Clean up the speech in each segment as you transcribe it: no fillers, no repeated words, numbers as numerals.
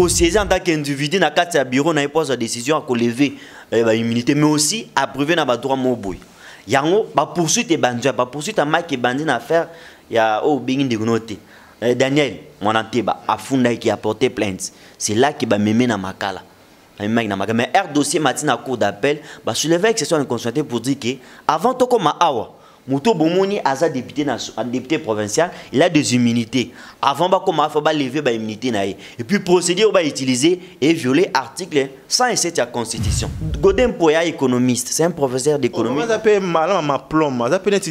siéger en tant qu'individu dans le bureau, on a pris la décision à lever l'immunité, mais aussi à priver dans le droit mobile. Il y a une poursuite et bandit, poursuite à Mike et bandit à faire, il y a au Bing de Gnoté. Daniel, mon anteba, a Funda qui a porté plainte. C'est là qu'il va me mettre dans ma cala. Mais un dossier matin à cour d'appel, soulever exception de pour dire que avant tout comme Awa, Mouto Bomoni a député provincial, il a des immunités. Avant bah comme il faut lever bah immunité naïe. Et puis procédure va utiliser et violer article 107 de la Constitution. Godin Poya économiste, c'est un professeur d'économie. On appelle ma plombe, on appelle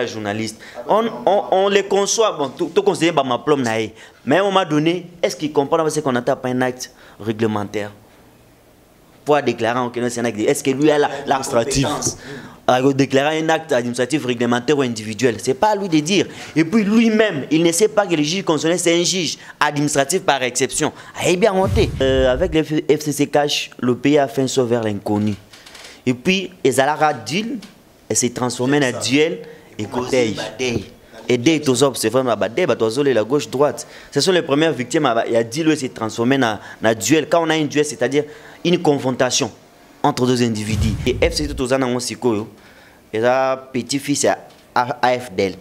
journaliste. On les conçoit bon tout considéré par ma plombe naïe. Mais à un moment donné, est-ce qu'il comprend ce qu'on attend pas un acte réglementaire pour déclarer en Sénat? Est-ce que lui a la compétence à déclarer un acte administratif réglementaire ou individuel? C'est pas à lui de dire. Et puis lui-même, il ne sait pas que le juge constitutionnel c'est un juge administratif par exception. Il est bien monté. Avec le FCC Cash, le pays a fait un saut vers l'inconnu. Et puis, les alara deal, et s'est transformé en duel et côté. Et dès que c'est vraiment la gauche-droite. Ce sont les premières victimes. Il a dit que c'est transformé en duel. Quand on a un duel, c'est-à-dire une confrontation entre deux individus. Et FCC tout ça aussi et ça petit-fils à AFDL.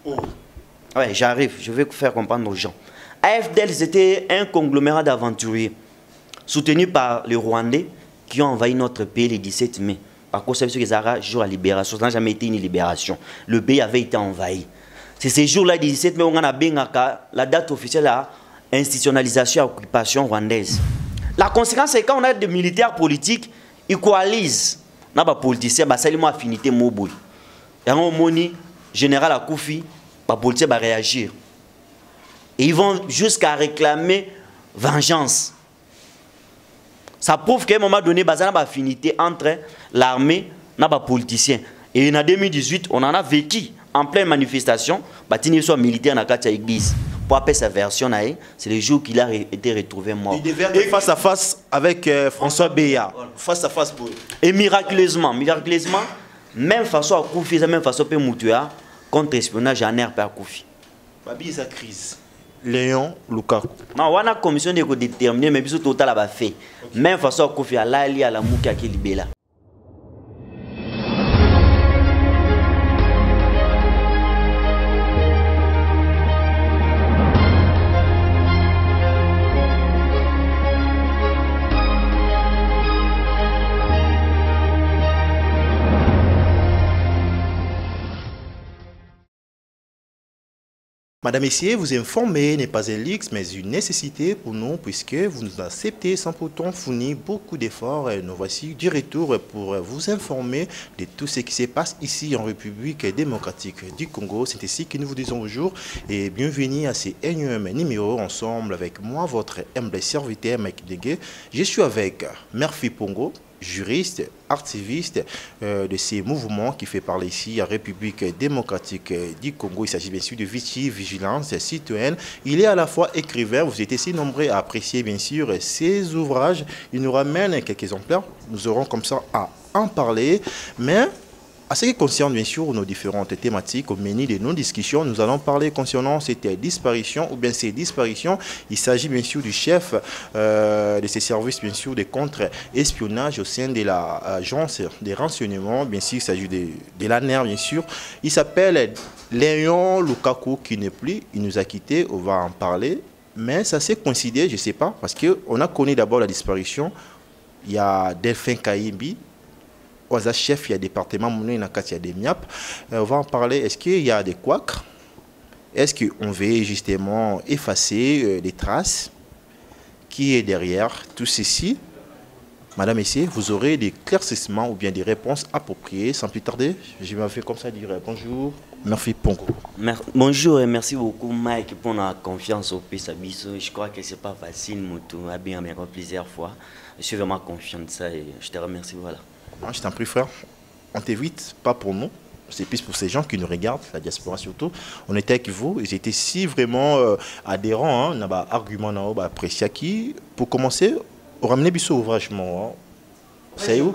Ouais, j'arrive, je vais faire comprendre aux gens. AFDL, c'était un conglomérat d'aventuriers soutenu par les Rwandais qui ont envahi notre pays le 17 mai. Par conception qu'ils ont jour à libération, ça n'a jamais été une libération. Le pays avait été envahi. C'est ces jours-là, 17 mai, on a bien la date officielle à institutionnalisation et occupation rwandaise. La conséquence, c'est quand on a des militaires politiques, ils coalisent. On a des politiciens, c'est une affinité mobile. Et on a général Akoufi, les politiciens vont réagir. Et ils vont jusqu'à réclamer vengeance. Ça prouve qu'à un moment donné, il y a une affinité entre l'armée et les politiciens. Et en 2018, on en a vécu en pleine manifestation, il y a militaire dans l'église. Pour appeler sa version, c'est le jour qu'il a été retrouvé mort. Il devait être face à face avec François Béa. Face à face pour lui. Et miraculeusement, même façon à Koufi, même façon à Moutua, contre espionnage en air par Koufi. Babi, sa crise. Léon Lukaku. Non, on a une commission de déterminer, mais tout total a fait. Même façon à Koufi, à la Mouka qui est libérée. Madame, Messieurs, vous informer n'est pas un luxe, mais une nécessité pour nous, puisque vous nous acceptez sans pourtant fournir beaucoup d'efforts. Nous voici du retour pour vous informer de tout ce qui se passe ici en République démocratique du Congo. C'est ici que nous vous disons bonjour et bienvenue à ce énième numéro ensemble avec moi, votre humble serviteur Mike Degué. Je suis avec Murphy Pongo, juriste, activiste de ces mouvements qui fait parler ici à République démocratique du Congo. Il s'agit bien sûr de vigilance citoyenne. Il est à la fois écrivain, vous êtes si nombreux à apprécier bien sûr ses ouvrages. Il nous ramène quelques exemplaires, nous aurons comme ça à en parler, mais à ce qui concerne bien sûr nos différentes thématiques, au menu de nos discussions, nous allons parler concernant cette disparition ou bien ces disparitions. Il s'agit bien sûr du chef de ces services bien sûr de contre-espionnage au sein de l'agence des renseignements. Bien sûr, il s'agit de l'ANER bien sûr. Il s'appelle Léon Lukaku qui n'est plus, il nous a quittés, on va en parler. Mais ça s'est coïncidé, je ne sais pas, parce qu'on a connu d'abord la disparition. Il y a Delphin Kaïmbi. Chef, il y a département, il y a des MIAP. On va en parler. Est-ce qu'il y a des couacs? Est-ce qu'on veut justement effacer les traces qui est derrière tout ceci? Madame, Messieurs, vous aurez des éclaircissements ou bien des réponses appropriées. Sans plus tarder, je vais faire comme ça dire bonjour. Murphy Pongo. Bonjour et merci beaucoup Mike pour la confiance au PSABISO. Je crois que ce n'est pas facile, Moutou. Bien plusieurs fois. Je suis vraiment confiant de ça et je te remercie. Voilà. Je t'en prie frère, on t'évite, pas pour nous, c'est plus pour ces gens qui nous regardent, la diaspora surtout. On était avec vous, ils étaient si vraiment adhérents, on a argument apprécié qui. Pour commencer, on ramenait biso ouvrage. C'est où?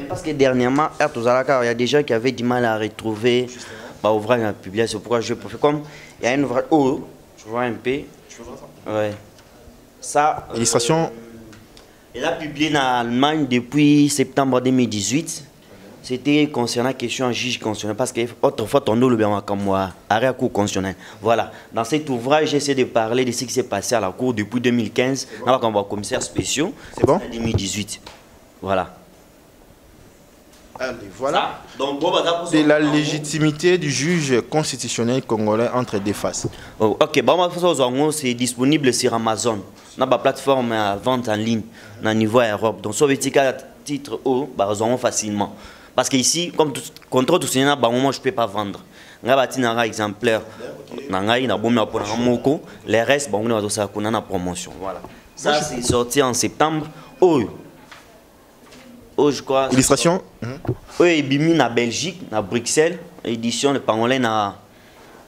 Parce que dernièrement, il y a des gens qui avaient du mal à retrouver l'ouvrage publié. C'est pourquoi je préfère comme il y a un ouvrage. Tu vois un peu. Ouais. Ça. Illustration. Elle a publié en Allemagne depuis septembre 2018. C'était concernant la question en juge constitutionnel parce qu'autrefois, ton nom le bien comme moi, arrêt à cour constitutionnel. Voilà. Dans cet ouvrage, j'essaie de parler de ce qui s'est passé à la cour depuis 2015. On va comme commissaire spéciaux. C'est bon? 2018. Voilà. Allez, voilà. Ça, donc, bon, bah, de la légitimité du juge constitutionnel congolais entre deux faces. Oh, ok, bon, c'est disponible sur Amazon. On a une plateforme à vente en ligne au niveau Europe. Donc, ça veut dire qu'à titre haut, bah, facilement. Parce que ici, comme contrôle tout ce bah, moi, je ne peux pas vendre. On a un exemplaire. Les restes, bon, on a une promotion. Voilà. Ça, c'est sorti en septembre. Oh, je crois. Illustration. Oui, Bimi na Belgique, na Bruxelles, édition de Pangolin en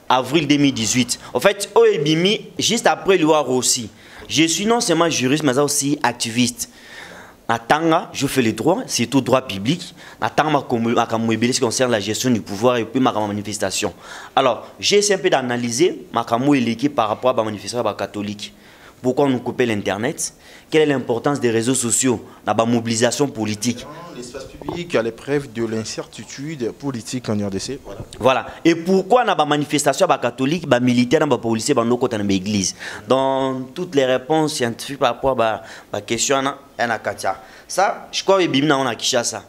avril 2018. En fait, Bimi, juste après Loire aussi. Je suis non seulement juriste, mais aussi activiste. À Tanga, je fais les droits, surtout droit public. À Tanga, ce qui concerne la gestion du pouvoir et puis ma manifestation. Alors, j'ai essayé un peu d'analyser ma l'équipe par rapport à la manifestation catholique. Pourquoi nous couper l'Internet? Quelle est l'importance des réseaux sociaux dans la mobilisation politique? L'espace public à l'épreuve de l'incertitude politique en RDC. Voilà. Et pourquoi dans la manifestation catholique, les militaires, les policiers, les l'église? Dans toutes les réponses scientifiques par rapport à la question, ça, je crois que c'est un Kishasa.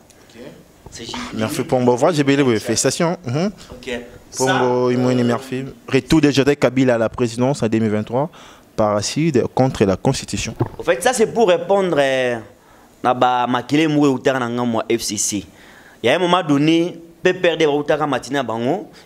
Merci pour mon voir, j'ai bien les félicitations. Pongo, merci. Retour de Jodek Kabila à la présidence en 2023. Paracide contre la Constitution. En fait, ça c'est pour répondre à Makele Moué ou FCC. Il y a un moment donné,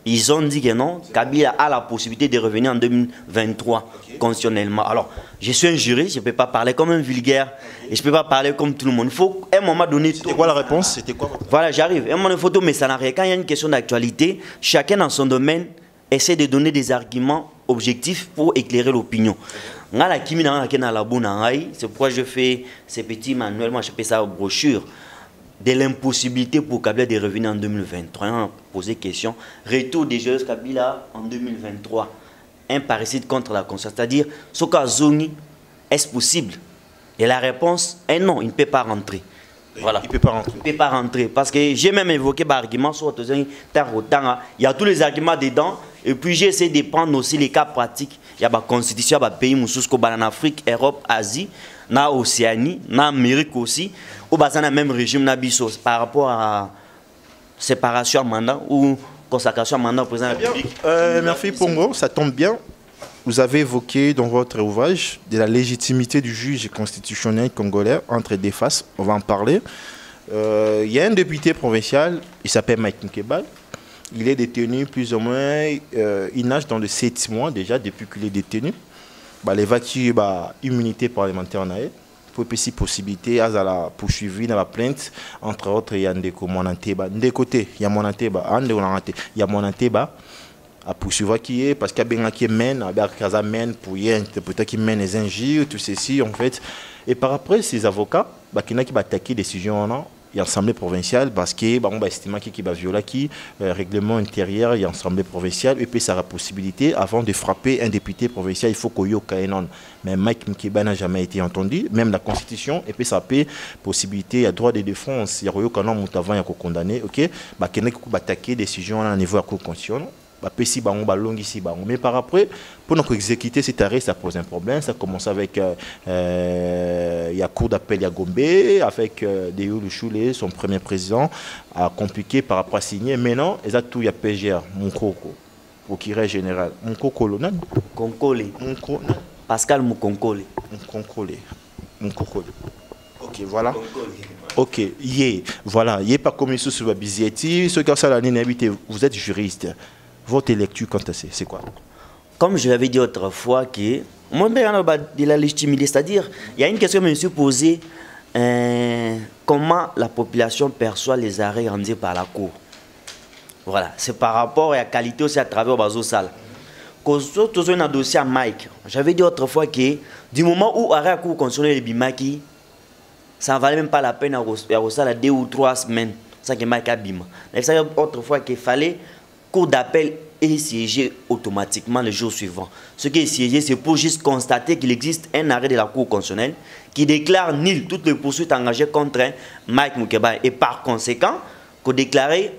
ils ont dit que non, Kabila a la possibilité de revenir en 2023 constitutionnellement. Alors, je suis un juriste, je ne peux pas parler comme un vulgaire et je ne peux pas parler comme tout le monde. Il faut à un moment donné. C'était quoi la réponse? C'était quoi? Voilà, j'arrive. Un moment donné, photo, mais ça n'a rien. Quand il y a une question d'actualité, chacun dans son domaine essaie de donner des arguments objectifs pour éclairer l'opinion. C'est pourquoi je fais ces petits manuels, moi je fais ça brochure, de l'impossibilité pour Kabila de revenir en 2023. On a posé question, retour des jeux Kabila en 2023, un parricide contre la conscience, c'est-à-dire, ce cas Zoni, est-ce possible? Et la réponse est non, il ne peut pas rentrer. Voilà. Il ne peut pas rentrer. Il peut pas rentrer. Parce que j'ai même évoqué par argument sur il y a tous les arguments dedans. Et puis j'ai essayé de prendre aussi les cas pratiques. Il y a la constitution, il y a des pays en Afrique, Europe, Asie, na Océanie, na Amérique aussi. Où il y a le même régime par rapport à séparation à mandat ou consacration à mandat au président de la République. Merci Pongo, ça tombe bien. Vous avez évoqué dans votre ouvrage de la légitimité du juge constitutionnel congolais entre deux faces. On va en parler. Il y a un député provincial, il s'appelle Mike Mkebal. Il est détenu plus ou moins, il nage dans les 7 mois déjà depuis qu'il est détenu. Les voitures, immunité parlementaire, pour aussi possibilité, à la poursuivre dans la plainte, entre autres, il y a Ndeko Monanteba. D'un côté, il y a Monanteba, il y a Monanteba. À poursuivre qui est parce qu'il y a bien qui mène à mène pour y interpréter qui mène les injures tout ceci en fait et par après ces avocats qui n'a qui va attaquer décision non il y a assemblée provinciale parce que on va estimer qui va violer qui règlement intérieur il y a assemblée provinciale et puis ça a la possibilité avant de frapper un député provincial il faut qu'il y ait non mais Mike Mkeba n'a jamais été entendu même la constitution et puis ça peut possibilité à droit de défense il y a eu quand on avant il y a condamné ok qui n'a qui va attaquer décision à niveau de la cour constitutionnelle. Mais par après, pour nous exécuter cet arrêt, ça pose un problème. Ça commence avec il y a cour d'appel à Gombe, avec Déo Luchoulé, son premier président, a compliqué par rapport à signer. Maintenant, il y a tout, il y a PGR, Moukoko, procureur général. Moukoko, non? Konkole. Pascal Moukonkole. Moukokole. Ok, voilà. Ok, voilà. Pas comme ça sur la bizieti. Ce qui ça vous êtes juriste. Votre lecture quant à c'est quoi? Comme je l'avais dit autrefois, que moi, de la légitimité, c'est-à-dire, il y a une question que je me suis posée, comment la population perçoit les arrêts rendus par la Cour. Voilà, c'est par rapport à la qualité aussi à travers Bazo Sal. Quand on a un dossier à Mike, j'avais dit autrefois que du moment où l'arrêt à Cour constitutionnelle les Bimaki, ça ne valait même pas la peine à Rosal à 2 ou 3 semaines. C'est ça que Mike a bimé. Mais ça autrefois qu'il fallait Cour d'appel et siéger automatiquement le jour suivant. Ce qui est siégé, c'est pour juste constater qu'il existe un arrêt de la Cour constitutionnelle qui déclare nul toutes les poursuites engagées contre Mike Moukebaye. Et par conséquent, qu'on déclarait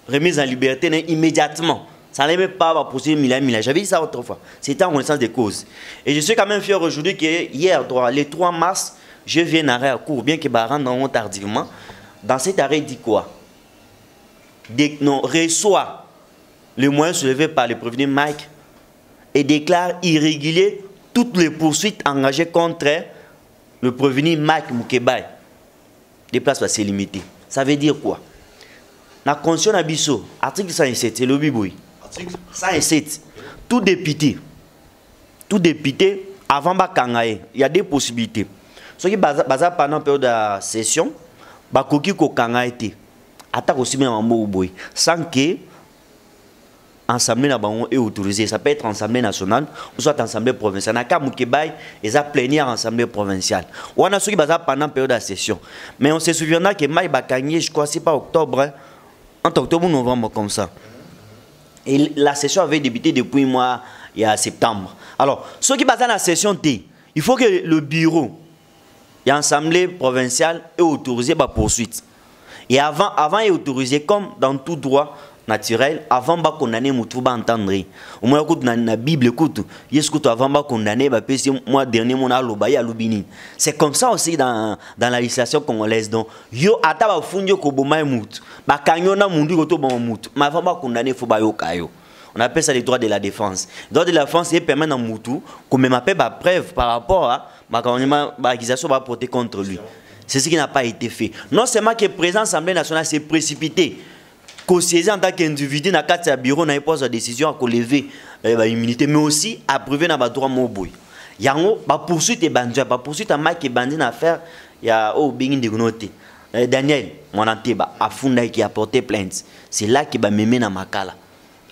remise en liberté immédiatement. Ça n'allait même pas poursuivre Mila. J'avais dit ça autrefois. C'était en connaissance des causes. Et je suis quand même fier aujourd'hui que hier, le 3 mars, je viens d'arrêt à cour, bien que Baran dans tardivement. Dans cet arrêt, il dit quoi? Reçoit le moyen soulevé par le prévenu Mike et déclare irrégulier toutes les poursuites engagées contre le prévenu Mike Moukebaye. Des places assez limitées. Ça veut dire quoi? La Constitution d'Abisso, article 107, c'est le Biboui. Article 107. Tout député, avant Bakangaye, il y a des possibilités. Ce qui est basé pendant la période de session, Bakoki Kokangaye, attaque aussi bien en Mouboui, sans que l'Assemblée est autorisée. Ça peut être Assemblée nationale ou soit Assemblée provinciale. Naka Moukebaye, ils ont plénière en Assemblée provinciale. On a ceux qui basé pendant la période de session. Mais on se souviendra que Maï Bakangé, je crois, c'est pas octobre, entre octobre ou novembre, comme ça. Et la session avait débuté depuis mois, il y a septembre. Alors, ceux qui basent dans la session T, il faut que le bureau, l'Assemblée provinciale est autorisé par poursuite. Et avant est autorisé, comme dans tout droit naturel, avant de condamner, il faut entendre. Au moins, dans la Bible, avant de condamner, moi, dernier, c'est comme ça aussi dans la législation congolaise. Donc, yo ataba fundio ko boma mutu. Ba kanyona mundu ko to bon mutu. Mais avant de condamner, il faut bayo kayo. On appelle ça les droits de la défense. Les droits de la défense, ils permettent à Moutou, comme même appelle preuve par rapport à l'accusation va porter contre lui. C'est ce qui n'a pas été fait. Non seulement que le président de l'Assemblée nationale s'est précipité, qu'au siéger en tant qu'individu, dans le bureau, n'a pas de décision à lever l'immunité, mais aussi à prouver dans le droit Moboy. Il y a une poursuite et bandit, poursuite à Mike et bandit à faire, il y a au Bingin de Gnote. Daniel, mon anteba, à Funda qui a porté plainte. C'est là qu'il va me mettre dans ma cala.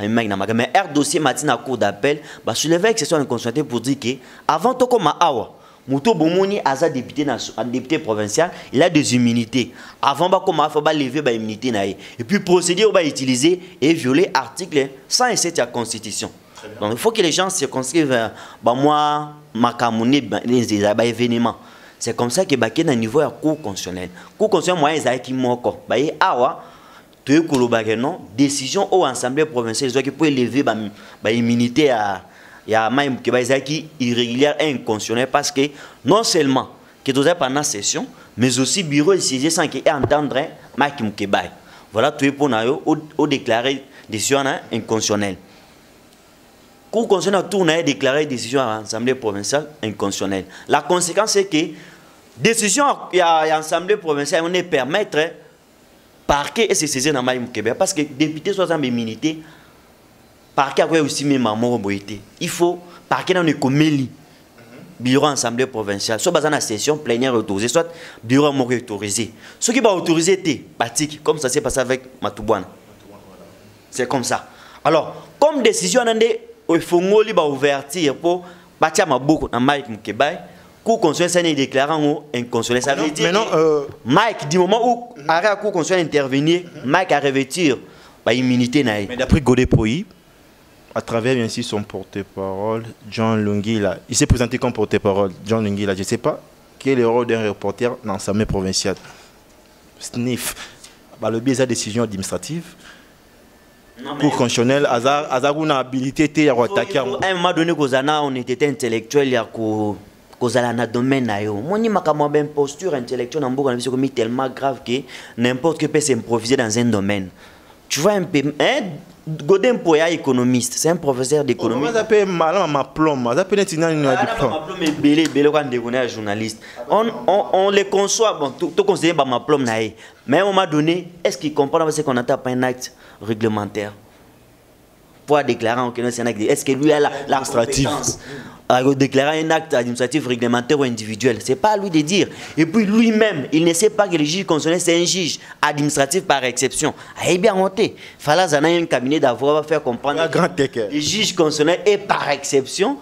Mais un dossier matin à cour d'appel, soulever l'exception d'inconstitutionnalité pour dire que avant tout comme Awa, Mouto Bomoni a député provincial, il a des immunités. Avant comme il faut lever l'immunité et puis procéder à utiliser et violer l'article 107 de la Constitution. Donc il faut que les gens se circonscrivent moi Makamouni des événements. C'est comme ça que il y a un niveau de la Cour constitutionnelle. Cour constitutionnelle moi ils qui moko. Awa décision au Assemblée provinciale qui peut élever l'immunité à même qui irrégulière et inconstitutionnelle parce que non seulement que tu as pendant la session mais aussi bureau de siéger sans qu'il entendre Mike Moukebaye. Voilà tout pour nous au déclarer décision inconstitutionnelle. Cour constitutionnelle tourne à déclarer décision à l'Assemblée provinciale inconstitutionnelle. La conséquence c'est que décision à l'Assemblée provinciale on est permettre parquet et se saisir dans Mike Moukebaye parce que député soit en immunité parquet a aussi même maman boité. Il faut parquet dans le coméli bureau assemblée provinciale soit basé dans la session plénière autorisée soit bureau mort autorisé. Ce qui va autoriser t'es batik comme ça s'est passé avec Matubwana. C'est comme ça. Alors comme décision il faut ngoli ba ouverture pour batia maboko dans Mike Moukebaye. Cour constitutionnelle est déclarant inconstitutionnel. Ça veut dire Mike, du moment où la Cour constitutionnelle intervenir, Mike a revêtir l'immunité. Mais d'après Godé Poyi, à travers bien sûr son porte-parole, John Lungila, il s'est présenté comme porte-parole. John Lungila, je ne sais pas quel est le rôle d'un reporter dans l'Assemblée provinciale. Sniff, le biais de la décision administrative. Cour constitutionnelle, Azaruna habilité à attaquer. À un moment donné, on était intellectuel, il y a dans le domaine. Moi, ma posture intellectuelle en Bourg est tellement grave que n'importe qui peut s'improviser dans un domaine. Tu vois un peu, Godin Poya économiste, c'est un professeur d'économie. On appelle ma plombe, on appelle un journaliste. On les conçoit, bon, tout considéré par ma plombe, mais à un moment donné, est-ce qu'il comprend ce qu'on attend un acte réglementaire pour déclarer en Kenya, est-ce que lui a la compétence à déclarer un acte administratif réglementaire ou individuel? C'est pas à lui de dire. Et puis lui-même, il ne sait pas que le juge constitutionnel, c'est un juge administratif par exception. Ah, bien monté. Il fallait un cabinet d'avocat faire comprendre que le juge constitutionnel est par exception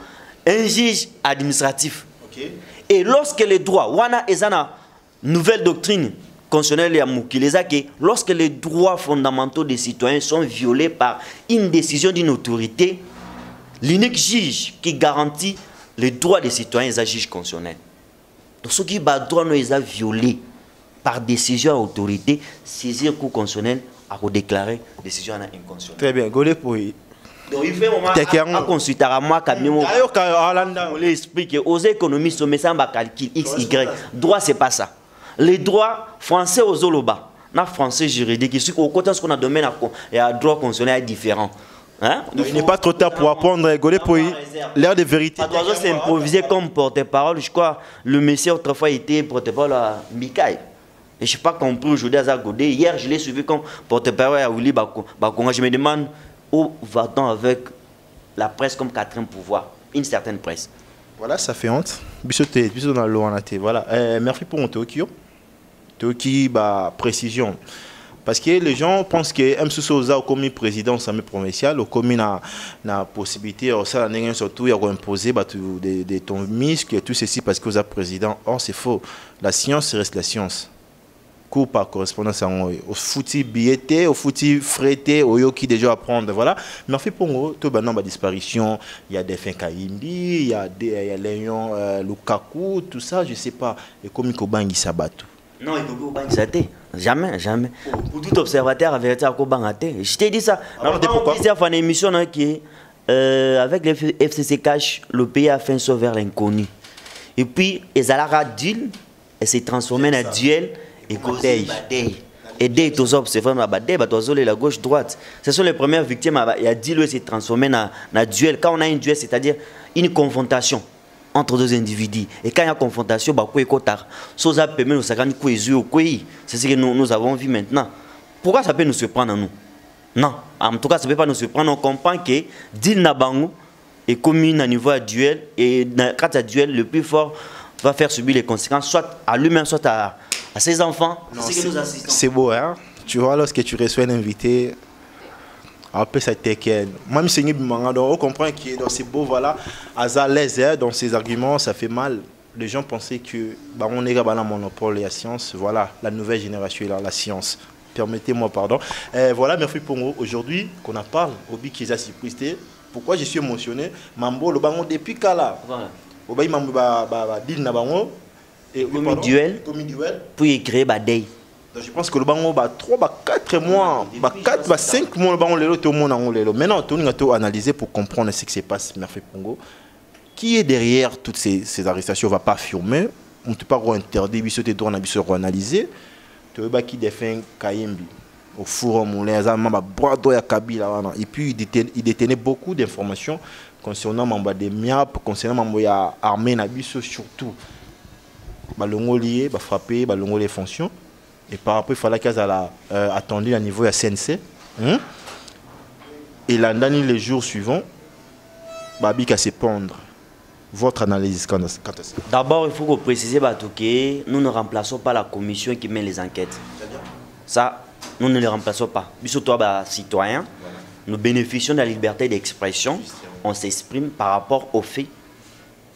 un juge administratif. Okay. Et lorsque les droits, wana ezana nouvelle doctrine constitutionnel et à Moukileza que lorsque les droits fondamentaux des citoyens sont violés par une décision d'une autorité, l'unique juge qui garantit les droits des citoyens est un juge constitutionnel. Donc ce qui est droit nous est violé par décision à autorité, saisir le cours constitutionnel à déclarer décision inconstitutionnelle. Très bien, Golé pour donc il fait moment à consulter à moi on l'explique aux économistes mais ça va calcul x y droit c'est pas ça. Les droits français aux Zoloba, na français juridique ici au côté ce qu'on a domaine à droit constitutionnel est différent. Hein? Il n'est pas trop tard pour apprendre Golé pour l'air de vérité. Ça doit s'improviser comme porte-parole. Je crois le monsieur autrefois était porte-parole à Mikaï. Et je n'ai pas compris aujourd'hui à Zagodé. Hier, je l'ai suivi comme porte-parole à Willy Bakonga. Je me demande où va-t-on avec la presse comme quatrième pouvoir, une certaine presse. Voilà, ça fait honte. Voilà. Merci pour mon Tokyo. Tokyo, précision. Parce que les gens pensent que M. Sousa, comme président de provincial, comme la possibilité, ça, surtout, il a imposé des ton muscle et tout ceci parce que vous êtes président. Or, c'est faux. La science reste la science. Cours par correspondance au foutu billetté, au foutu frété, au yoki déjà à prendre. Voilà. Merci pour nous. Tout le monde disparition. Il y a des fins Kaimbi, il y a Léon Lukaku, tout ça, je ne sais pas. Et comme il s'abattu. Non, il faut pas s'arrêter. Jamais, jamais. Pour tout observateur, la vérité, je t'ai dit ça. Pourquoi? Il y a une émission qui avec le FCC Cash, le pays a fait un saut vers l'inconnu. Et puis, les alara deal, et s'est transformé en duel. Et dès que la gauche-droite, ce sont les premières victimes. Il y a dit s'est transformé en duel. Quand on a un duel, c'est-à-dire une confrontation entre deux individus. Et quand il y a confrontation, c'est ce que nous avons vu maintenant. Pourquoi ça peut nous surprendre à nous? Non, en tout cas, ça ne peut pas nous surprendre. On comprend que deal Nabango est commis à niveau à duel. Et quand il y a duel, le plus fort va faire subir les conséquences, soit à lui-même, soit à ses enfants. C'est beau, hein? Tu vois, lorsque tu reçois un invité, après ça t'équenne. Même si on comprend que c'est beau, voilà, à l'aise dans ses arguments, ça fait mal. Les gens pensaient que on est là monopole et la science, voilà, la nouvelle génération est là, la science. Permettez-moi, pardon. Voilà, merci pour nous. Aujourd'hui, qu'on en parle, Obi qui est surpris. Pourquoi je suis émotionné? Mambo, le bango depuis Kala. Obi Mambo, dit Nabango. Comme duel, pour y créer Badei. Je pense que le bango 3, 4 mois, 4, 5 mois, le bango tout le monde. Maintenant, on a analysé pour comprendre ce qui se passe. Merci Pongo. Qui est derrière toutes ces arrestations? On ne va pas affirmer. On ne peut pas interdire, on a analysé. Tu vois qui défend Kayembi au four moulin, et puis il détenait beaucoup d'informations concernant des MIAP, concernant l'armée Nabiso surtout. Balongo lié, frappé, balongo les fonctions. Et par rapport, il fallait qu'elle ait attendu à niveau de CNC. Et là, dans les jours suivants, Babi a se pendre. Votre analyse quant à ça? D'abord, il faut que préciser que nous ne remplaçons pas la commission qui met les enquêtes. Ça, nous ne les remplaçons pas. Puisque toi, citoyen, nous bénéficions de la liberté d'expression. On s'exprime par rapport aux faits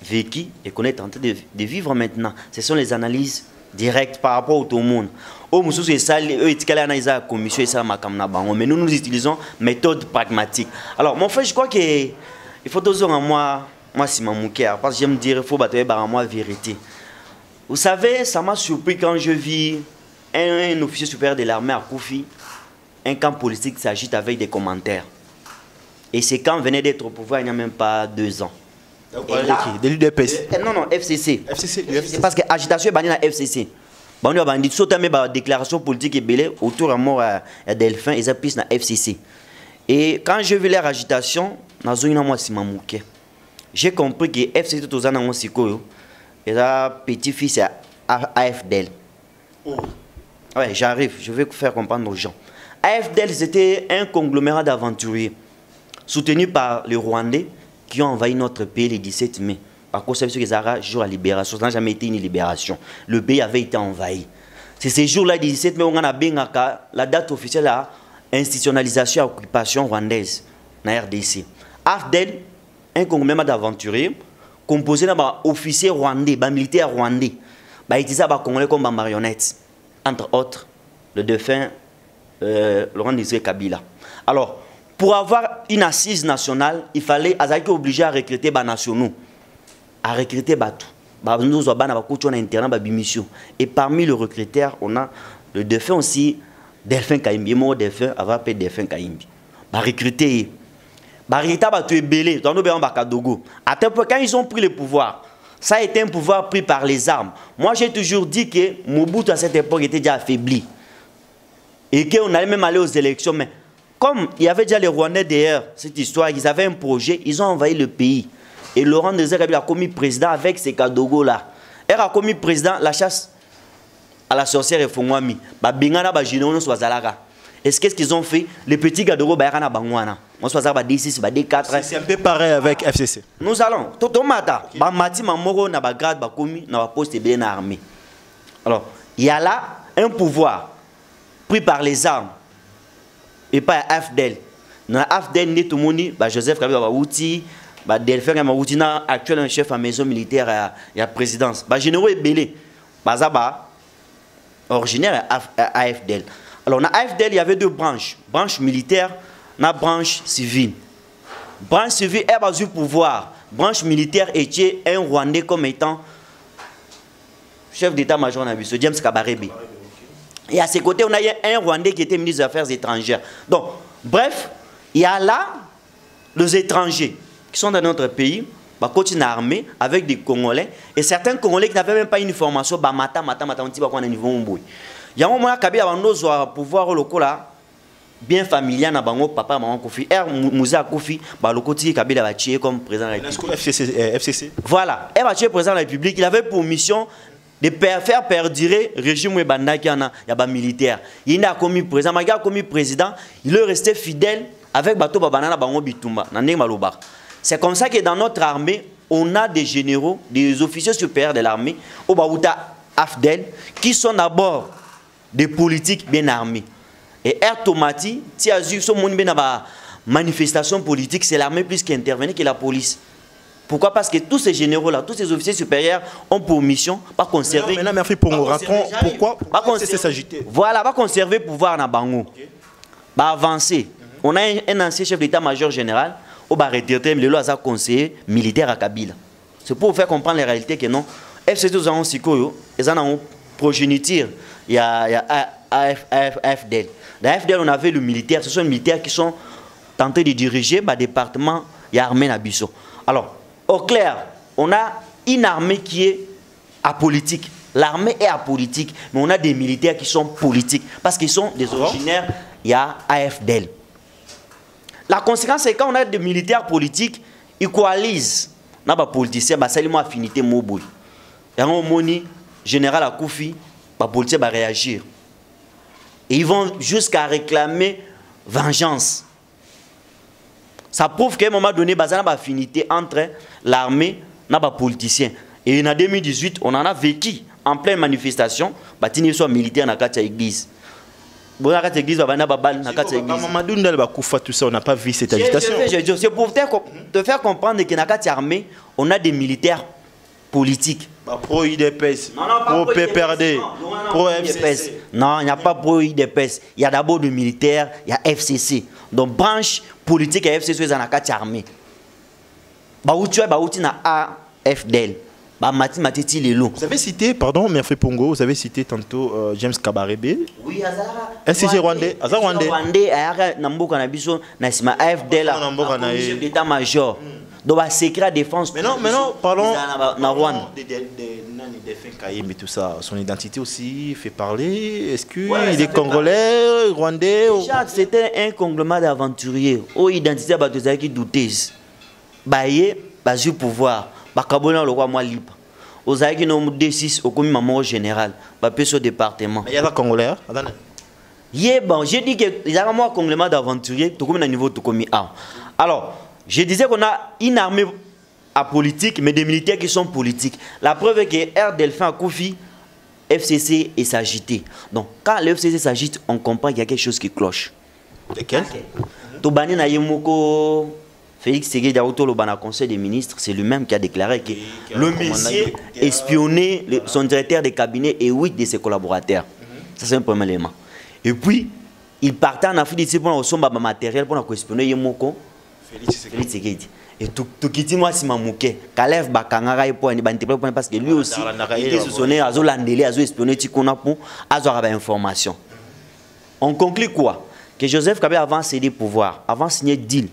vécu et qu'on est en train de vivre maintenant. Ce sont les analyses directes par rapport au tout le monde. Mais nous, nous utilisons méthode pragmatique. Alors, mon frère, je crois qu'il faut toujours en moi c'est mon cœur, parce que j'aime dire il faut battre en moi vérité. Vous savez, ça m'a surpris quand je vis un officier supérieur de l'armée à Koufi, un camp politique s'agite avec des commentaires. Et ces camps venaient d'être au pouvoir il n'y a même pas 2 ans. De l'UDPS. Non, FCC. Parce que l'agitation est bannie dans FCC. On a dit que déclaration politique est belée autour de la mort à Delphin, ils ont pris dans FCC. Et quand je vis leur agitation, j'ai compris que FCC tout ça dans Sikoyo, et là petit-fils à AFDL. Ouais, j'arrive, je vais faire comprendre aux gens. AFDL, c'était un conglomérat d'aventuriers soutenu par les Rwandais qui ont envahi notre pays le 17 mai. Par contre, c'est sûr qu'ils ont jour à libération. Ça n'a jamais été une libération. Le pays avait été envahi. C'est ces jours-là, le 17 mai, on a la date officielle à institutionnalisation et occupation rwandaise dans la RDC. AFDL, un conglomérat d'aventuriers composé d'officiers rwandais, militaires rwandais, ils utilisaient les Congolais comme marionnettes. entre autres, le défunt Laurent Désiré Kabila. Alors, pour avoir une assise nationale, il fallait obligé à recruter des nationaux, à recruter tout. Nous avons mission. Et parmi les recruteurs, on a le défunt aussi, Delphin Kaimbi, mon défunt, avant de Delphin Kaimbi. Recruter. Quand ils ont pris le pouvoir, ça a été un pouvoir pris par les armes. Moi, j'ai toujours dit que Mobutu à cette époque était déjà affaibli. Et qu'on allait même aller aux élections. Mais comme il y avait déjà les Rwandais derrière cette histoire, ils avaient un projet, ils ont envahi le pays. Et Laurent Désiré Kabila a commis président avec ces Kadogo-là. Il a commis président la chasse à la sorcière et Fongwami. Et qu'est-ce qu'ils ont fait? Les petits Kadogo, c'est un peu pareil avec FCC. Nous allons. Alors, il y a là un pouvoir pris par les armes et par AFDEL. Dans AFDEL, tout le monde, Joseph Kabila Outi, Delphin Kamawouti, actuellement chef à maison militaire et à présidence. Généraux est belé. Originaire à AFDEL. Alors, dans AFDEL, il y avait deux branches. Branche militaire et branche civile. Branche civile est basée pouvoir. Branche militaire était un Rwandais comme étant chef d'état-major Nabiso, James Kabarebe. Et à ses côtés, on a un Rwandais qui était ministre des Affaires étrangères. Donc, bref, il y a là les étrangers qui sont dans notre pays, continuent à armer avec des Congolais. Et certains Congolais qui n'avaient même pas une formation, il y a un moment où Kabila a pouvoir là, bien familial, papa, maman, Kofi. Moussa Kofi, Kabila va tuer comme président de la République. FCC. Voilà, il va tuer président de la République. Il avait pour mission de faire perdurer le régime qui a militaire. Il a commis président, il a commis président, il est resté fidèle avec Bato Babana Bango Bitumba. C'est comme ça que dans notre armée, on a des généraux, des officiers supérieurs de l'armée, au Baouta Afdel, qui sont d'abord des politiques bien armés. Et Air Tomati, si ce monde bien manifestation politique, c'est l'armée plus qui intervient que la police. Pourquoi? Parce que tous ces généraux-là, tous ces officiers supérieurs ont pour mission pas conserver. Maintenant, merci pour nous raconter pourquoi c'est s'agiter. Voilà, pas conserver le pouvoir dans Bango. Bah avancer. On a un ancien chef d'état-major général, au bas retraité, mais le a conseiller militaire à Kabila. C'est pour vous faire comprendre les réalités que non. FCT nous avons Sikoyo, ils en ont progéniture. Il y a AFDL. Dans AFDL, on avait le militaire. Ce sont les militaires qui sont tentés de diriger le département. Il y a l'armée Nabiso. Alors, au clair, on a une armée qui est apolitique. L'armée est apolitique, mais on a des militaires qui sont politiques. Parce qu'ils sont des originaires, il y a AFDL. La conséquence, c'est quand on a des militaires politiques, ils coalisent. On a des politiciens, c'est une affinité mobile. Et on moni général Akoufi, les politiciens vont réagir. Et ils vont jusqu'à réclamer vengeance. Ça prouve qu'à un moment donné, il y a une affinité entre l'armée et les politiciens. Et en 2018, on en a vécu en pleine manifestation, il soit militaire dans l'église. On n'a pas vu cette agitation. C'est pour te faire comprendre que dans l'armée, on a des militaires politiques. Pro-IDPS, pro-PPRD, pro-FCC. Non, il n'y a pas pro-IDPS. Il y a d'abord des militaires, il y a FCC. Donc, branche politique et FCC, c'est dans l'armée. Il y a AFDL. Vous avez cité, pardon, Merfé Pongo, vous avez cité tantôt James Kabarebe. Oui, SCG Rwandais. Rwandais, AFDL, chef d'état-major. Donc, la secret défense. Maintenant, parlons de tout ça. Son identité aussi fait parler. Est-ce qu'il est congolais, rwandais? C'était un conglomérat d'aventuriers. Où identité qui douteuse. Baye, basé pouvoir. Bakabona le roi moi libre. Aux aïeux qui ont D6 au commis maman général. Bapé sur département. Il y a des Congolais. Bon, j'ai dit que il y a un conglomérat d'aventuriers. Tout comme un niveau tout commis A. Alors, je disais qu'on a une armée apolitique, mais des militaires qui sont politiques. La preuve est que R. Delphin Akoufi, FCC est s'agité. Donc, quand le FCC s'agite, on comprend qu'il y a quelque chose qui cloche. Lequel? Tobani na Yemoko. Félix Tshisekedi au Conseil des ministres, c'est lui-même qui a déclaré que le monsieur espionnait son directeur de cabinet et 8 de ses collaborateurs. Ça, c'est un premier élément. Et puis, il partait en Afrique d'ici pour recevoir matériel pour espionner Yemoko. Félix Tshisekedi. Et tout quitte moi si mamouké. Kalev Bakangara et pour un parce que lui aussi, il était soupçonné à Zolandélé, à espionner Tikona pour avoir information. On conclut quoi? Que Joseph Kabila, avant de céder pouvoir, avant de signer deal,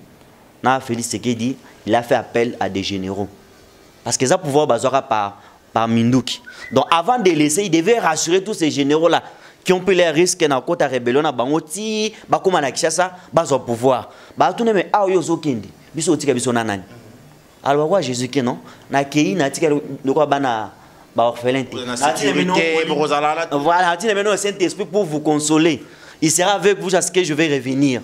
Félix Tshisekedi, il a fait appel à des généraux. Parce que ça pouvoir bazora par Mindouki. Donc avant de laisser, il devait rassurer tous ces généraux-là qui ont pris les risques dans la côte rébellion, dans Bangoti, Bakuma na Kishasa, bazo pouvoir. Ba tout mais ah yo zokindi, biso tika biso nanani. Alors quoi Jésus qui non, na kei na tika le quoi bana ba orphelin. Voilà, dit maintenant le Saint-Esprit pour vous consoler. Il sera avec vous jusqu'à ce que je vais revenir.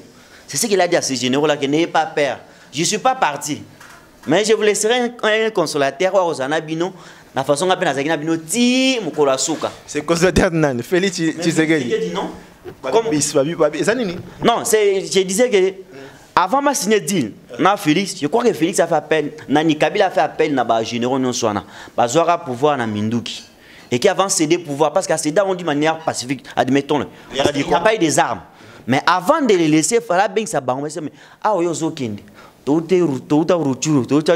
C'est ce qu'il a dit à ces généraux-là, que n'ayez pas peur. Je ne suis pas parti. Mais je vous laisserai un consolateur, la façon dont vous ti mukolo suka. C'est consolateur nan, Félix Tshisekedi. Non. Non, je disais que avant de signer deal, Félix, je crois que Félix a fait appel, Nani Kabila a fait appel à les généraux non soana, bazora pouvoir na Mindouki. Et qui avant céder pouvoir parce qu'à céder on dit de manière pacifique, admettons-le. Il n'y a pas eu des armes. Mais avant de les laisser, il fallait bien que ça banque. Mais ah oui, Zokindi. Tout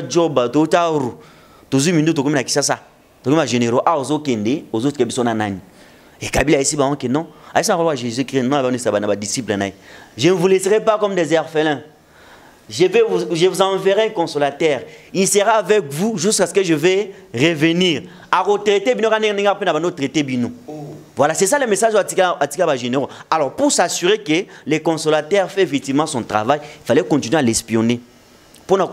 job, tout tous minutes comme ça ça. Tout comme généraux ah Zokindi, aux autres qui sont nani. Et Kabila ici bah que non. À ça on voit Jésus-Christ non avant ça va disciple naï. Je ne vous laisserai pas comme des orphelins. Je vous enverrai un consolateur. Il sera avec vous jusqu'à ce que je vais revenir. À retraiter bino. Voilà, c'est ça le message à Tika Généraux. Alors, pour s'assurer que le consolateur fait effectivement son travail, il fallait continuer à l'espionner. Pour nous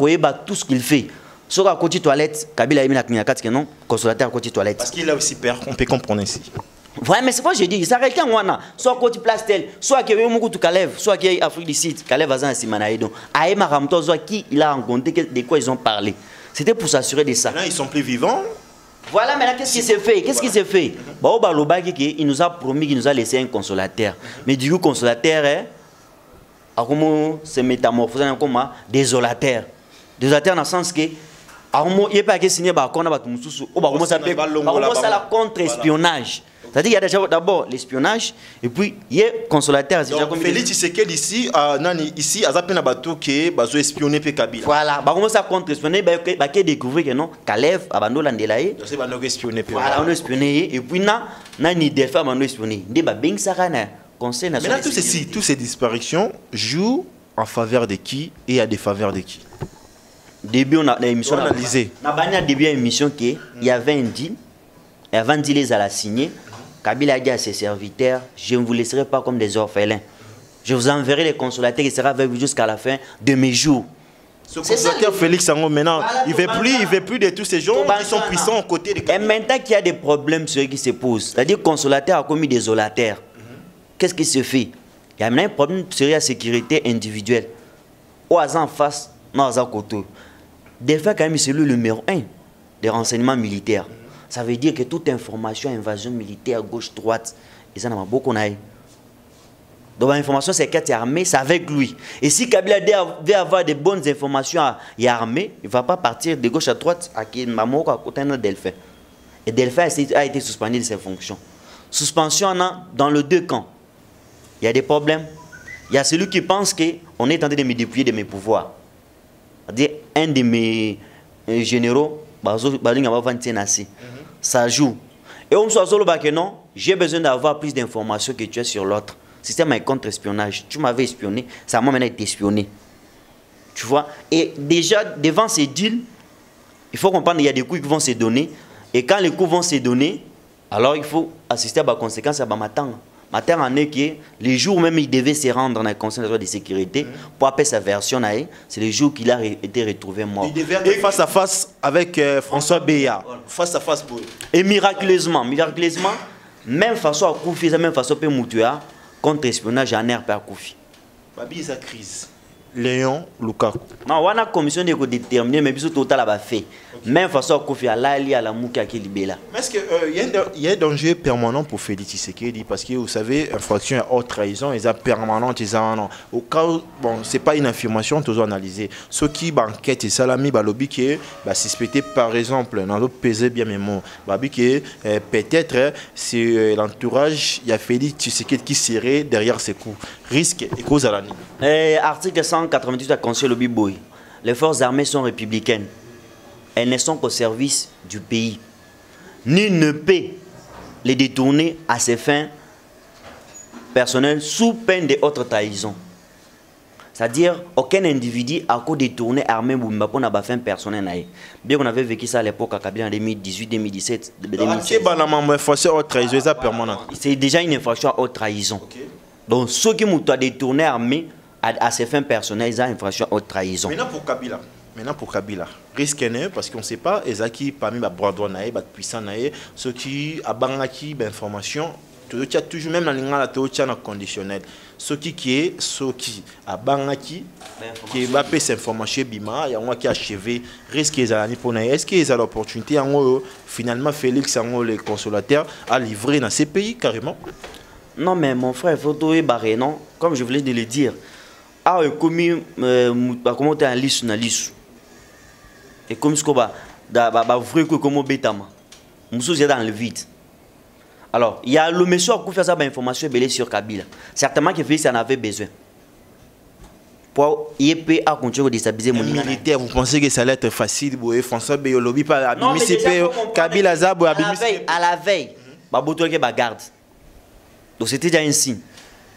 tout ce qu'il fait. Sur la côté toilette, Kabila a mis la clinique, non, consolateur à côté toilette. Parce qu'il a aussi peur, on peut comprendre ici. Ouais, mais c'est pas je dis, il s'arrête quand on a, soit côté place tel, soit qu'il y a eu beaucoup de Kalev, soit qu'il y a Afrique du Sud, Kalev a un Simanaïdon. Aïma Ramto, soit qui il a rencontré, de quoi ils ont parlé. C'était pour s'assurer de ça. Là, ils sont plus vivants. Voilà, maintenant, qu'est-ce qui s'est fait? Qu'est-ce qui s'est fait? Il nous a promis qu'il nous a laissé un consolateur. Mais du coup, consolateur, comment se métamorphose comme désolateur. Désolateur dans le sens que, il n'y a pas que signer, on a la contre-espionnage. C'est-à-dire qu'il y a d'abord l'espionnage et puis il y a le consolateur. Donc Félix Tshisekedi ici, ici, il a bateau qui est espionné par Kabila. Voilà, on commence à contre-espionner, il a découvert que non, Kalev, Abando Landelaye. Donc c'est on a espionné. Voilà, on a espionné et puis ni des femmes on a espionné. Maintenant, toutes ces disparitions jouent en faveur de qui et à des faveurs de qui? Début, on a l'émission. On a analysé. On a début émission qu'il y avait un deal. Et avant de dire les à la signer, Kabila a dit à ses serviteurs, je ne vous laisserai pas comme des orphelins. Je vous enverrai les consolateurs qui seront avec vous jusqu'à la fin de mes jours. Ce consolateur Félix Sango, maintenant, il ne veut plus de tous ces gens qui sont puissants aux côtés de Kabila. Et maintenant qu'il y a des problèmes sur qui se posent, c'est-à-dire que le consolateur a commis des isolateurs. Qu'est-ce qui se fait? Il y a maintenant un problème sur la sécurité individuelle. Au hasard en face, non, à côté. Des fois, quand même, c'est le numéro 1 des renseignements militaires. Ça veut dire que toute information, invasion militaire, gauche-droite, ils en ont beaucoup. Donc l'information sécurité armée, c'est avec lui. Et si Kabila veut avoir de bonnes informations et armée, il ne va pas partir de gauche à droite à Mamoko à côté de Delphin. Et Delphin a été suspendu de ses fonctions. Suspension dans les deux camps. Il y a des problèmes. Il y a celui qui pense qu'on est en train de me dépouiller de mes pouvoirs. C'est-à-dire un de mes généraux, ça joue. Et on soit solo que non, j'ai besoin d'avoir plus d'informations que tu as sur l'autre. Système est contre-espionnage. Tu m'avais espionné, ça m'a maintenant été espionné. Tu vois? Et déjà, devant ces deals, il faut comprendre qu'il y a des coups qui vont se donner. Et quand les coups vont se donner, alors il faut assister à la conséquence à matin. Matin en est que les jours même il devait se rendre dans la conseil de sécurité pour appeler sa version, c'est le jour qu'il a été retrouvé mort. Il devait être face à face avec François Béa. Face à face pour eux. Et miraculeusement, même façon à Koufi, même façon à Moutua, contre-espionnage en air par Koufi. Babi, il y a crise. Léon Lukaku. Non, on a une commission de déterminer, mais tout total a fait. Même façon Kofi à la mouka qui libère. Mais est-ce qu'il y a un danger permanent pour Félix Tshisekedi? Parce que vous savez, infraction à haute trahison, ils sont permanentes, ils ont au cas où, bon, c'est pas une affirmation, tous analyser. Ceux qui banquettent et salami, lobby qui est suspecté par exemple, dans l'autre pesé bien mes mots, peut-être c'est l'entourage, il y a Félix Tshisekedi qui serait derrière ces coups. Risque et cause à l'année. Article 188 de la Constitution lobby boy. Les forces armées sont républicaines. Elles ne sont qu'au service du pays. Nul ne peut les détourner à ses fins personnelles sous peine de haute trahison. C'est-à-dire, aucun individu a qu'à détourner armée pour une fin personnelle. Bien qu'on avait vécu ça à l'époque à Kabila en 2018, 2017, 2016. C'est déjà une infraction à haute trahison. Okay. Donc, ceux qui ont détourné armée à ses fins personnelles, ils ont une infraction à haute trahison. Maintenant pour Kabila, risque n'est parce qu'on ne sait pas, Ezaki parmi les bras droits, les puissants, ceux qui abangaki d'informations, tu as toujours même dans le conditionnel. Ceux qui abangaki, qui va payer cette information, bima, il y a un qui a achevé, risque est-ce qu'ils ont l'opportunité, finalement Félix, le consolateur, à livrer dans ces pays carrément? Non mais mon frère, il faut tout barrer, non? Comme je voulais de le dire. Ah, comment tu as un liste na liste? Et comme ce qu'on va vrai que comme bétama, nous sommes dans le vide. Alors, il y a le monsieur qui fait ça information belé sur Kabila. Certainement que Félix en avait besoin. Pour YP à continuer de déstabiliser mon militaire, vous pensez que ça allait être facile pour François Béolobi par Kabila Zabo à la veille, baboto ke bagarde. Donc c'était déjà un signe.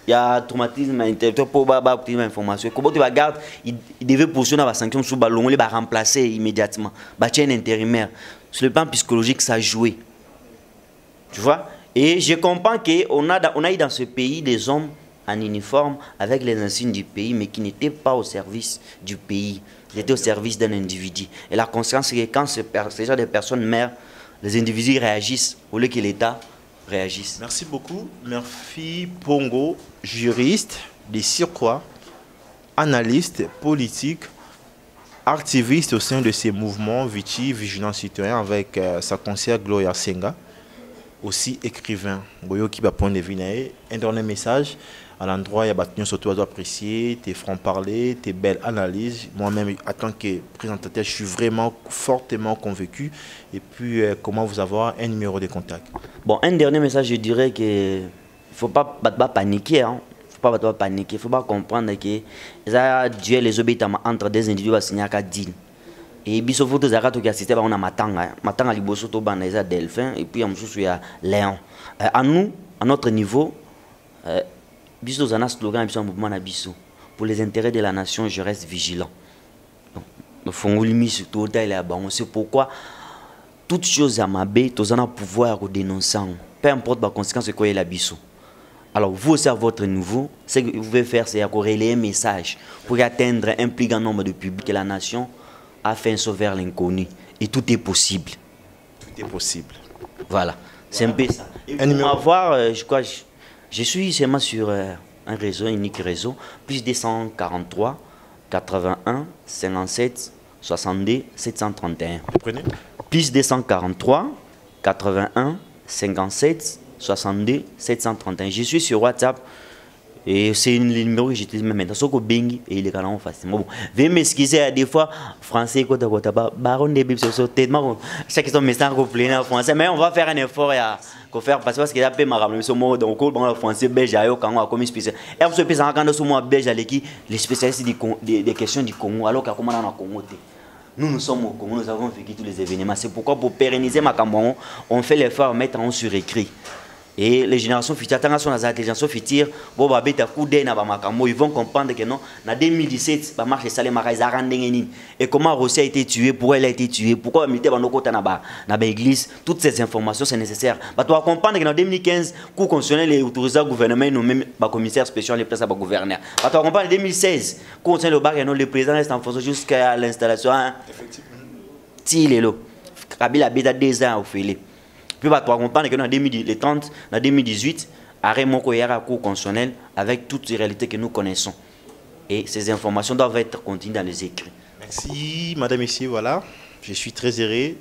Il y a traumatisme intellectuel pour obtenir l'information. Comment tu regardes, il devait poursuivre la sanction sous ballon, il va remplacer immédiatement. Bâtir un intérimaire. Sur le plan psychologique, ça a joué. Tu vois? Et je comprends qu'on a eu dans ce pays des hommes en uniforme avec les insignes du pays, mais qui n'étaient pas au service du pays. Ils étaient au service d'un individu. Et la conséquence, c'est que quand ces gens de personnes meurent, les individus réagissent au lieu que l'État réagisse. Merci beaucoup. Murphy Pongo, juriste de surcroît, analyste politique, activiste au sein de ces mouvements Vichy, Vigilance Citoyen avec sa conseillère Gloria Senga, aussi écrivain. Boyo qui va prendre des vinailles. Un dernier message à l'endroit, il y a battu surtout à apprécier tes francs-parler, tes belles analyses. Moi-même, en tant que présentateur, je suis vraiment fortement convaincu. Et puis, comment vous avoir un numéro de contact? Bon, un dernier message, je dirais que faut pas paniquer. Hein. Faut pas paniquer. Faut pas comprendre que ça duel les obéis entre des individus à signer un deal. Et biso photo zakato qui assisté on a matanga liboso to bana eza Delphin et puis il y a Léon. À nous, à notre niveau, biso zana slogan biso mouvement na biso pour les intérêts de la nation, je reste vigilant. Donc fongolimi surtout il est bon, c'est pourquoi toute chose à mabé tous en pouvoir de dénoncer. Peu importe la conséquence quoi est la biso. Alors vous aussi à votre niveau, ce que vous pouvez faire c'est relayer un message pour atteindre un plus grand nombre de publics et la nation afin de sauver l'inconnu. Et tout est possible. Tout est possible. Voilà. C'est un peu ça. Et pour avoir, je crois, je suis seulement sur un réseau, un unique réseau, plus 243 81 57 62 731. Prenez. Plus 243 81 57 62 731. Je suis sur WhatsApp. Et c'est le numéro que j'utilise même maintenant. Sauf que Bengi et il est carrément facile. Bon, veuillez m'excuser des fois, français, quoi, baron des bibles, c'est tellement. Chaque question, message complet en français. Mais on va faire un effort à faire parce qu'il y a peu marre. Mais ce mot, donc, le français, belge, quand on a commis spécial. Et on se pèse en quand ce mot belge, les spécialistes des questions du Congo, alors qu'à comment on a Congo. Nous sommes au Congo, nous avons vécu tous les événements. C'est pourquoi, pour pérenniser ma Cameroun, on fait l'effort de mettre en sur écrit. Et les générations futures, tant que les intelligences futures, ils vont comprendre que non, en 2017, et comment Russie a été tuée, pourquoi elle a été tuée, pourquoi le militaire dans l'église, toutes ces informations c'est nécessaire. Tu dois comprendre qu'en 2015, le Cour constitutionnelle est autorisé au gouvernement, nous même le commissaire spécial, les places à gouverneur. Tu dois comprendre qu'en 2016, le Cour constitutionnelle, le président reste en fonction jusqu'à l'installation. Effectivement. Kabila a 2 ans au Félix. Puis, on comprendre que dans 2018, arrêt mon cour constitutionnel avec toutes les réalités que nous connaissons. Et ces informations doivent être contenues dans les écrits. Merci, madame, messieurs, voilà. Je suis très heureux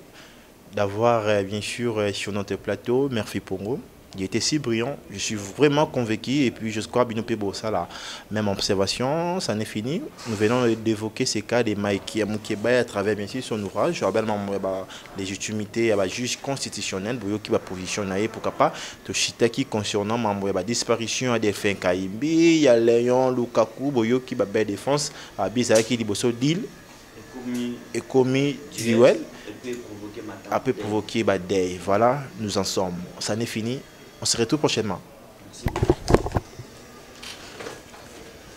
d'avoir, bien sûr, sur notre plateau, Murphy Pongo. Il était si brillant, je suis vraiment convaincu et puis je crois bien ça la même observation, ça n'est fini. Nous venons d'évoquer ces cas de Maïki Amoukeba à travers bien sûr son ouvrage, je rappelle les légitimités juge constitutionnel qui va positionner pour pas de chita qui concernant la disparition à des fins Kaimbi, il y a Léon Lukaku boyo qui va belle défense à Bizarre qui dit bosso deal et commis duel après provoquer des voilà, nous en sommes. Ça n'est fini. On se retrouve prochainement. Merci.